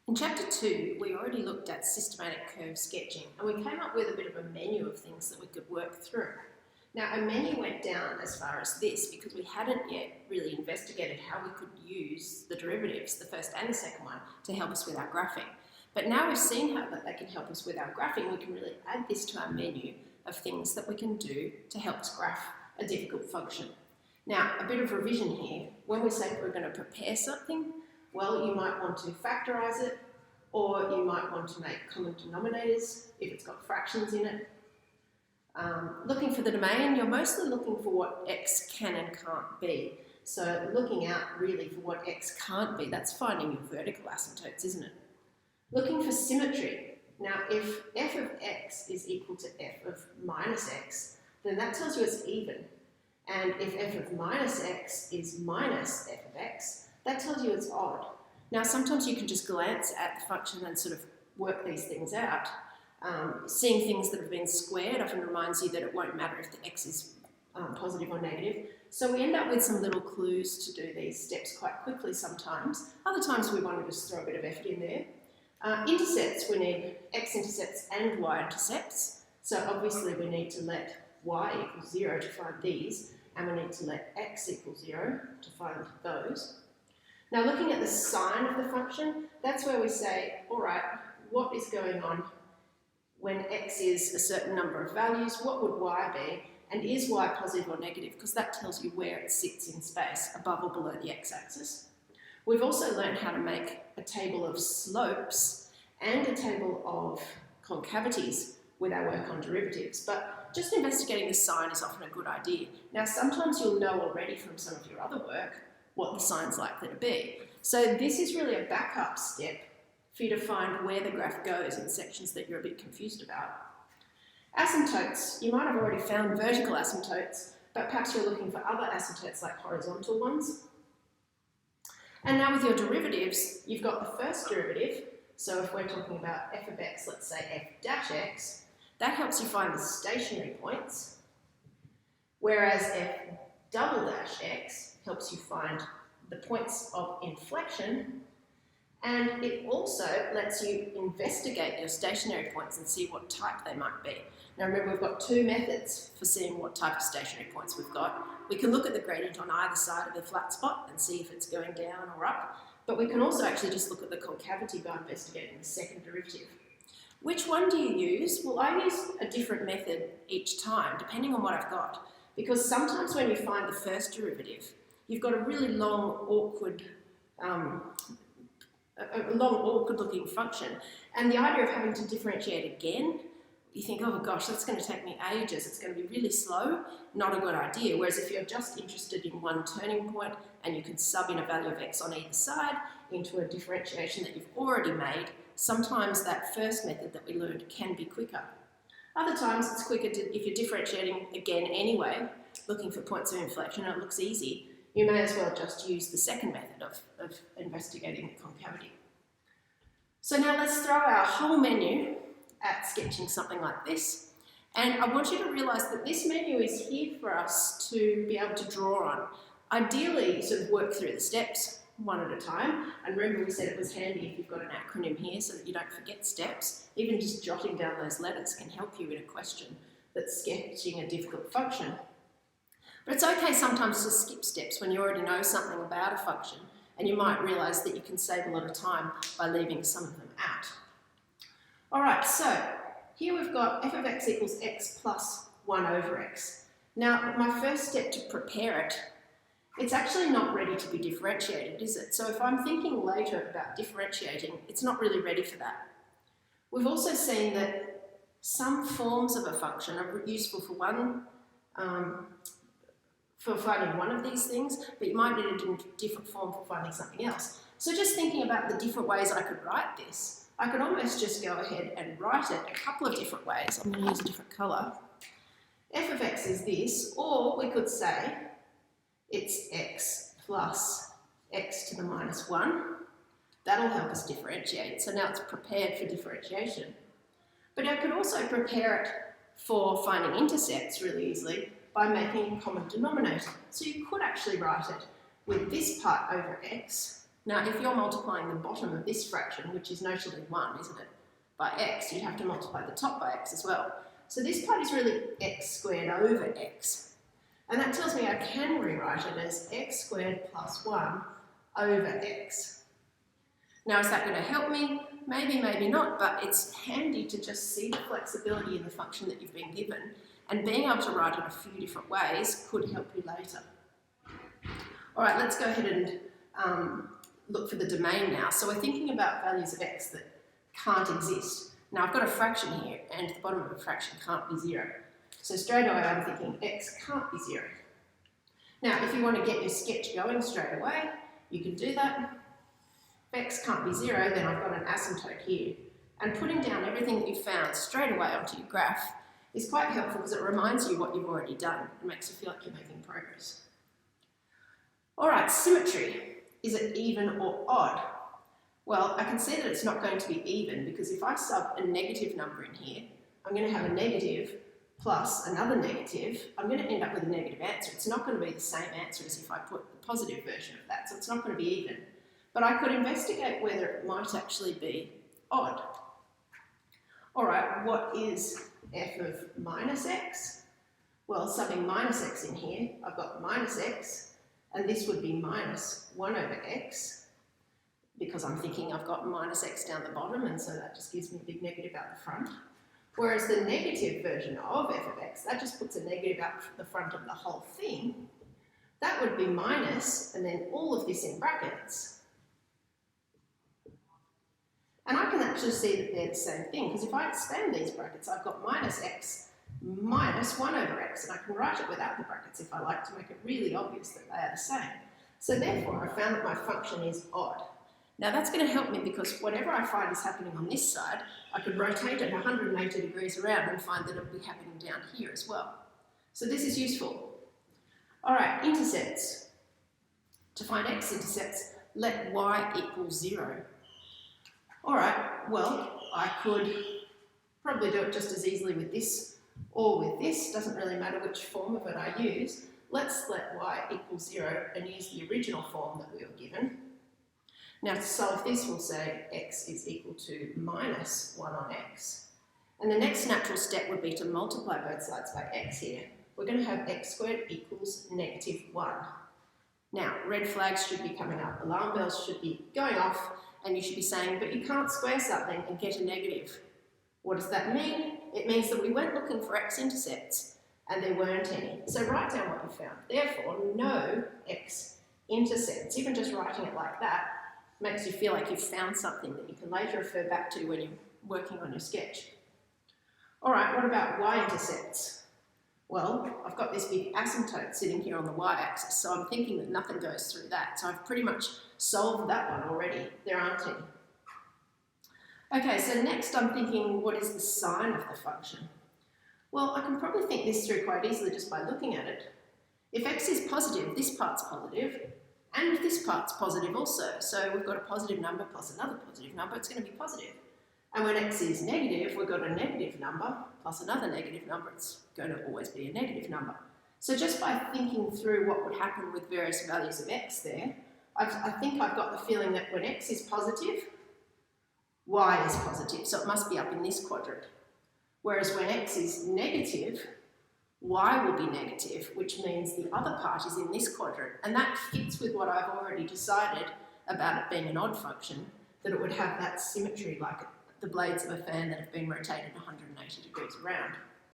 In chapter 2, we already looked at systematic curve sketching, and we came up with a bit of a menu of things that we could work through. Now, a menu went down as far as this because we hadn't yet really investigated how we could use the derivatives, the first and the second one, to help us with our graphing. But now we've seen how that they can help us with our graphing, we can really add this to our menu of things that we can do to help us graph a difficult function. Now, a bit of revision here. When we say we're going to prepare something, well, you might want to factorise it, or you might want to make common denominators if it's got fractions in it. Looking for the domain, you're mostly looking for what x can and can't be. So looking out really for what x can't be, that's finding your vertical asymptotes, isn't it? Looking for symmetry. Now, if f of x is equal to f of minus x, then that tells you it's even. And if f of minus x is minus f of x, that tells you it's odd. Now, sometimes you can just glance at the function and sort of work these things out. Seeing things that have been squared often reminds you that it won't matter if the x is positive or negative. So we end up with some little clues to do these steps quite quickly sometimes. Other times we want to just throw a bit of effort in there. Intercepts, we need x-intercepts and y-intercepts. So obviously we need to let y equal 0 to find these, and we need to let x equal 0 to find those. Now, looking at the sign of the function, that's where we say, all right, what is going on when x is a certain number of values? What would y be? And is y positive or negative? Because that tells you where it sits in space, above or below the x-axis. We've also learned how to make a table of slopes and a table of concavities with our work on derivatives, but just investigating the sign is often a good idea. Now, sometimes you'll know already from some of your other work what the sign's likely to be. So this is really a backup step for you to find where the graph goes in sections that you're a bit confused about. Asymptotes. You might have already found vertical asymptotes, but perhaps you're looking for other asymptotes like horizontal ones. And now with your derivatives, you've got the first derivative. So if we're talking about f of x, let's say f dash x, that helps you find the stationary points, whereas f double dash x helps you find the points of inflection, and it also lets you investigate your stationary points and see what type they might be. Now remember, we've got two methods for seeing what type of stationary points we've got. We can look at the gradient on either side of the flat spot and see if it's going down or up, but we can also actually just look at the concavity by investigating the second derivative. Which one do you use? Well, I use a different method each time, depending on what I've got, because sometimes when you find the first derivative, you've got a really long, awkward looking function. And the idea of having to differentiate again, you think, oh gosh, that's going to take me ages, it's going to be really slow, not a good idea. Whereas if you're just interested in one turning point and you can sub in a value of x on either side into a differentiation that you've already made, sometimes that first method that we learned can be quicker. Other times it's quicker if you're differentiating again anyway, looking for points of inflection, and it looks easy. You may as well just use the second method of investigating the concavity. So now let's throw our whole menu at sketching something like this. And I want you to realise that this menu is here for us to be able to draw on. Ideally, sort of work through the steps one at a time. And remember, we said it was handy if you've got an acronym here so that you don't forget steps. Even just jotting down those letters can help you in a question that's sketching a difficult function. But it's okay sometimes to skip steps when you already know something about a function, and you might realise that you can save a lot of time by leaving some of them out. Alright, so here we've got f of x equals x plus 1 over x. Now, my first step to prepare it, it's actually not ready to be differentiated, is it? So if I'm thinking later about differentiating, it's not really ready for that. We've also seen that some forms of a function are useful for finding one of these things, but you might need a different form for finding something else. So just thinking about the different ways I could write this, I could almost just go ahead and write it a couple of different ways. I'm going to use a different colour. F of x is this, or we could say it's x plus x to the minus 1. That'll help us differentiate. So now it's prepared for differentiation. But I could also prepare it for finding intercepts really easily by making a common denominator. So you could actually write it with this part over x Now, if you're multiplying the bottom of this fraction, which is notionally 1, isn't it, by x, you'd have to multiply the top by x as well. So this part is really x squared over x. And that tells me I can rewrite it as x squared plus 1 over x. Now, is that going to help me? Maybe, maybe not, but it's handy to just see the flexibility in the function that you've been given, and being able to write it a few different ways could help you later. All right, let's go ahead and look for the domain now. So we're thinking about values of x that can't exist. Now, I've got a fraction here, and the bottom of a fraction can't be 0. So straight away, I'm thinking x can't be 0. Now, if you want to get your sketch going straight away, you can do that. If x can't be 0, then I've got an asymptote here. And putting down everything that you've found straight away onto your graph is quite helpful because it reminds you what you've already done. It makes you feel like you're making progress. All right, symmetry. Is it even or odd? Well, I can see that it's not going to be even because if I sub a negative number in here, I'm going to have a negative plus another negative. I'm going to end up with a negative answer. It's not going to be the same answer as if I put the positive version of that, so it's not going to be even. But I could investigate whether it might actually be odd. All right, what is f of minus x? Well, subbing minus x in here, I've got minus x, and this would be minus 1 over x, because I'm thinking I've got minus x down the bottom, and so that just gives me a big negative out the front. Whereas the negative version of f of x, that just puts a negative out the front of the whole thing. That would be minus, and then all of this in brackets. And I can actually see that they're the same thing, because if I expand these brackets, I've got minus x minus 1 over x, and I can write it without the brackets if I like to make it really obvious that they are the same. So therefore, I found that my function is odd. Now that's going to help me because whatever I find is happening on this side, I could rotate it 180 degrees around and find that it will be happening down here as well. So this is useful. All right, intercepts. To find x-intercepts, let y equal 0. All right, well, I could probably do it just as easily with this or with this. Doesn't really matter which form of it I use. Let's let y equal 0 and use the original form that we were given. Now to solve this, we'll say x is equal to minus 1 on x. And the next natural step would be to multiply both sides by x here. We're going to have x squared equals negative 1. Now, red flags should be coming up, alarm bells should be going off, and you should be saying, but you can't square something and get a negative. What does that mean? It means that we went looking for x-intercepts, and there weren't any. So write down what you found. Therefore, no x-intercepts. Even just writing it like that makes you feel like you've found something that you can later refer back to when you're working on your sketch. All right, what about y-intercepts? Well, I've got this big asymptote sitting here on the y-axis, so I'm thinking that nothing goes through that. So I've pretty much solved that one already. There aren't any. Okay, so next I'm thinking, what is the sign of the function? Well, I can probably think this through quite easily just by looking at it. If x is positive, this part's positive, and this part's positive also. So we've got a positive number plus another positive number, it's going to be positive. And when x is negative, we've got a negative number plus another negative number, it's going to always be a negative number. So just by thinking through what would happen with various values of x there, I think I've got the feeling that when x is positive, y is positive, so it must be up in this quadrant. Whereas when x is negative, y will be negative, which means the other part is in this quadrant. And that fits with what I've already decided about it being an odd function, that it would have that symmetry like the blades of a fan that have been rotated 180 degrees around.